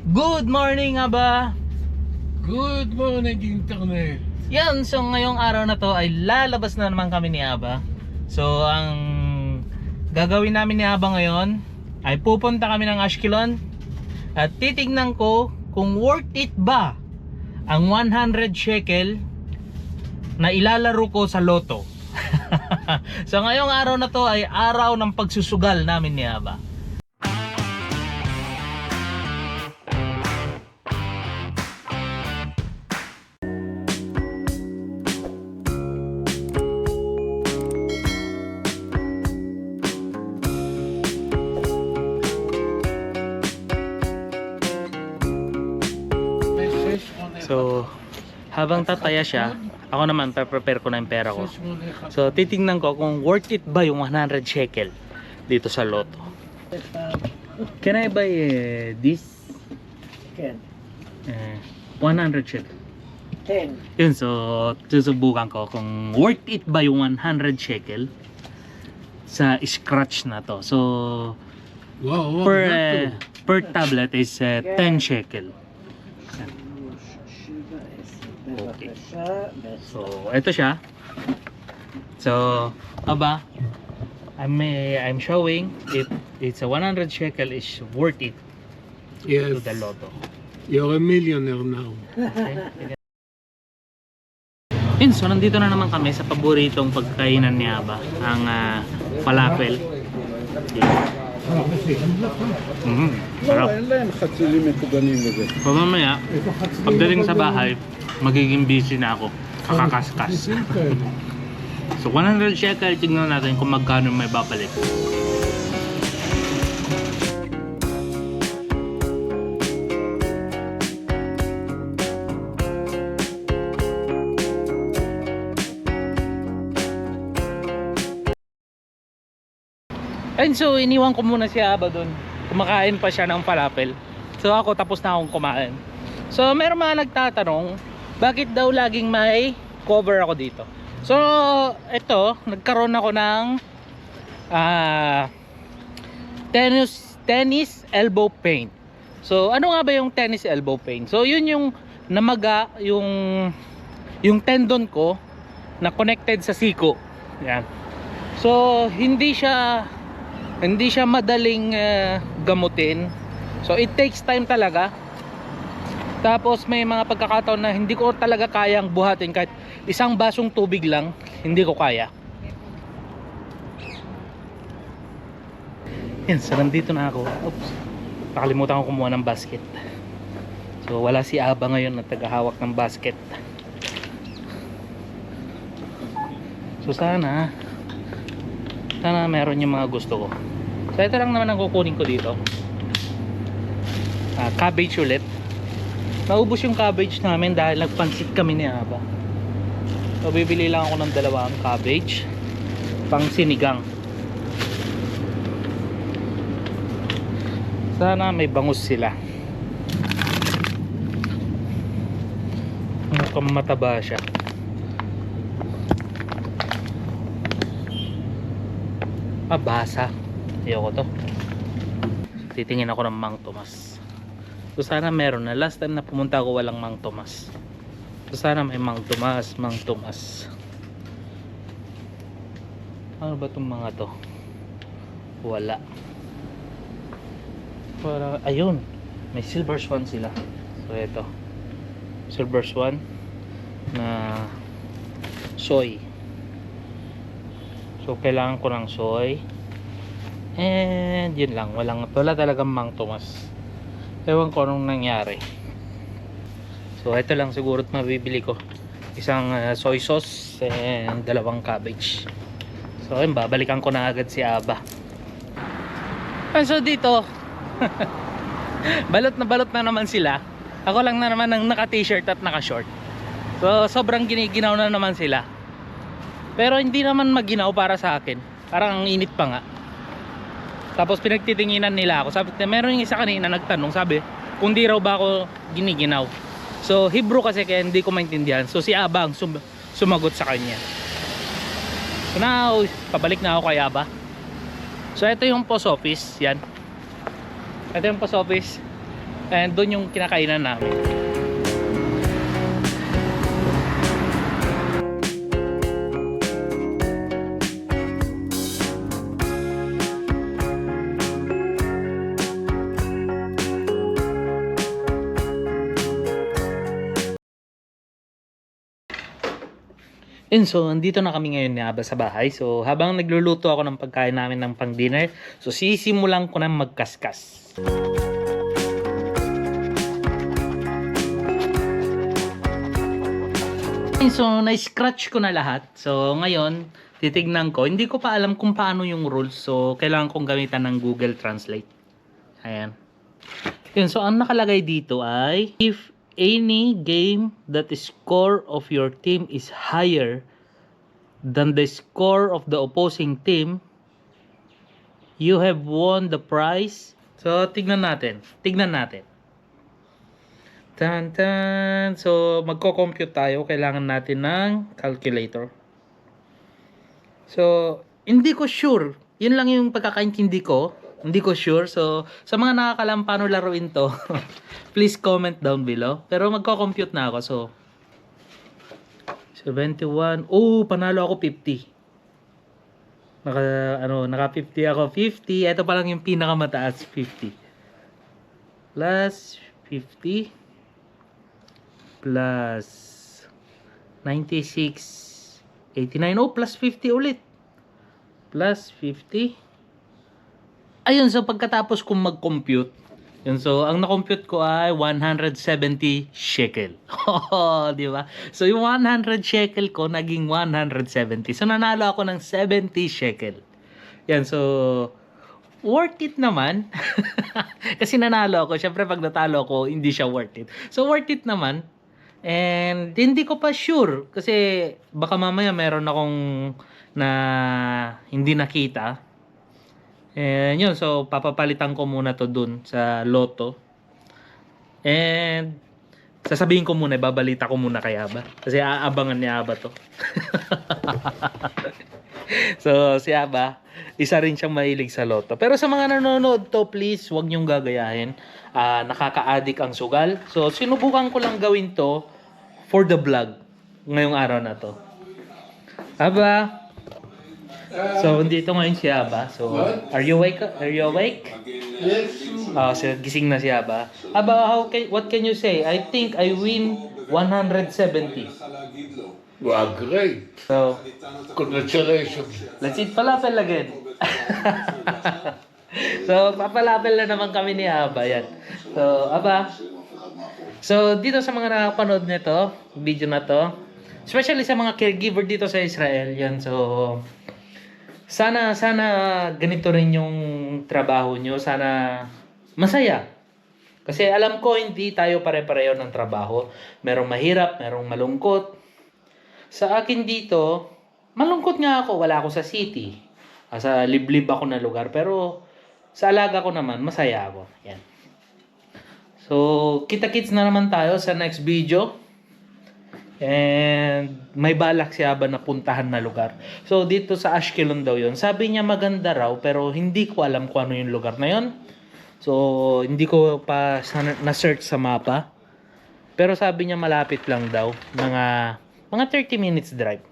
Good morning nga ba? Good morning, internet. Yan, so ngayong araw na to ay lalabas na naman kami ni Aba. So ang gagawin namin ni Aba ngayon ay pupunta kami ng Ashkelon at titignan ko kung worth it ba ang 100 shekel na ilalaro ko sa loto. So ngayong araw na to ay araw ng pagsusugal namin ni Aba. So, habang tataya siya, ako naman prepare ko na yung pera ko. So, titingnan ko kung worth it ba yung 100 shekel dito sa loto. Can I buy this? Can. 100 shekel. 10. Yun, so susubukan ko kung worth it ba yung 100 shekel sa scratch na to. So, Wow, per tablet is 10 shekel. Okay. So, ito siya. So, Aba, I'm showing if it's a 100 shekel is worth it yes. to the lotto. You're a millionaire now. Okay. Yun, so nandito na naman kami sa paboritong pagkainan ni Aba, ang falafel. Sarap. Pamamaya, pagdating sa bahay, magiging busy na ako. Kakakaskas. So 100 shekel, tignan natin kung magkano may babalik. And so iniwan ko muna si Aba doon. Kumakain pa siya ng falafel. So ako tapos na akong kumain. So meron mga nagtatanong, bakit daw laging may cover ako dito? So ito, nagkaroon ako ng tennis elbow pain. So ano nga ba yung tennis elbow pain? So yun yung namaga yung tendon ko na connected sa siko. Yan. So hindi siya madaling gamutin. So it takes time talaga. Tapos may mga pagkakataon na hindi ko talaga kayang buhatin, kahit isang basong tubig lang, hindi ko kaya. Yan, so nandito na ako. Oops, nakalimutan ko kumuha ng basket. So wala si Aba ngayon na tagahawak ng basket. So sana meron yung mga gusto ko. So ito lang naman ang kukunin ko dito. Cabbage ulit. Naubos yung cabbage namin dahil nagpansit kami ni Aba. So bibili lang ako ng dalawang cabbage pang sinigang. Sana may bangus sila. Mukhang mataba siya. Basa. Ayoko to. Titingin ako ng Mang Tomas. So sana meron na. Last time na pumunta ako walang Mang Tomas. So sana may Mang Tomas. Ano ba itong mga to? Wala. Para, ayun. May Silver Swan sila. So ito. Silver Swan na soy. So kailangan ko ng soy. And yun lang, wala talagang Mang Tomas. Ewan ko anong nangyari. So ito lang siguro mabibili ko. Isang soy sauce and dalawang cabbage. So ayun, babalikan ko na agad si Aba. And so dito balot na naman sila. Ako lang na naman ang naka t-shirt at naka short. So sobrang giniginaw na naman sila. Pero hindi naman maginaw para sa akin. Parang ang init pa nga. Tapos pinagtitinginan nila ako. Sabi, meron yung isa kanina nagtanong, sabi, kung di raw ba ako giniginaw. So Hebrew kasi kaya hindi ko maintindihan. So si Aba ang sumagot sa kanya. So now, pabalik na ako kay Aba. So ito yung post office, yan. Ito yung post office. And doon yung kinakainan namin. And so, andito na kami ngayon ni Aba sa bahay. So, habang nagluluto ako ng pagkain namin ng pang dinner, so sisimulan ko na magkaskas. So, na-scratch ko na lahat. So, ngayon, titignan ko. Hindi ko pa alam kung paano yung rules. So, kailangan kong gamitan ng Google Translate. Ayan. Yun, so, ang nakalagay dito ay, if any game that the score of your team is higher than the score of the opposing team, you have won the prize. So, tignan natin. Tan. So, magko-compute tayo. Kailangan natin ng calculator. So, hindi ko sure. Yun lang yung pagkakaintindi ko. Hindi ko sure. So, sa mga nakakalam paano laruin to, please comment down below. Pero magko-compute na ako. So, 71. Oh, panalo ako 50. Naka 50 ako. 50. Ito pa lang yung pinakamataas. 50. Plus 50. Plus 96. 89. Oh, plus 50 ulit. Plus 50. Ayun, so pagkatapos kong mag-compute, yun, so ang na-compute ko ay 170 shekel. Oh, di ba? So yung 100 shekel ko naging 170. So nanalo ako ng 70 shekel. Yan, so worth it naman. Kasi nanalo ako. Syempre pag natalo ako, hindi siya worth it. So worth it naman. And hindi ko pa sure kasi baka mamaya meron akong na hindi nakita. And yun, so papapalitan ko muna to dun sa loto. And sasabihin ko muna, babalita ko muna kay Aba. Kasi aabangan ni Aba to. So si Aba, isa rin siyang mahilig sa loto. Pero sa mga nanonood to, please, huwag niyong gagayahin. Nakaka-addict ang sugal. So sinubukan ko lang gawin to for the vlog ngayong araw na to. Aba, so, dito ngayon si Aba. So, are you awake? Yes. So, gising na si Aba. Aba, what can you say? I think I win 170. Wow, great. So, Congratulations. let's eat falafel again. So, papalapel na naman kami ni Aba. Yan. So, Aba. So, dito sa mga nakapanood nito, video na to, especially sa mga caregiver dito sa Israel, yan. So, sana ganito rin yung trabaho nyo. Sana masaya. Kasi alam ko hindi tayo pare-pareho ng trabaho. Merong mahirap, merong malungkot. Sa akin dito, malungkot nga ako. Wala ako sa city. Sa liblib ako na lugar. Pero sa alaga ko naman, masaya ako. Yan. So, kita-kits na naman tayo sa next video. And may balak si Aba na puntahan na lugar. So dito sa Ashkelon daw yun. Sabi niya maganda raw pero hindi ko alam kung ano yung lugar na yun. So hindi ko pa na-search sa mapa. Pero sabi niya malapit lang daw. Mga 30 minutes drive.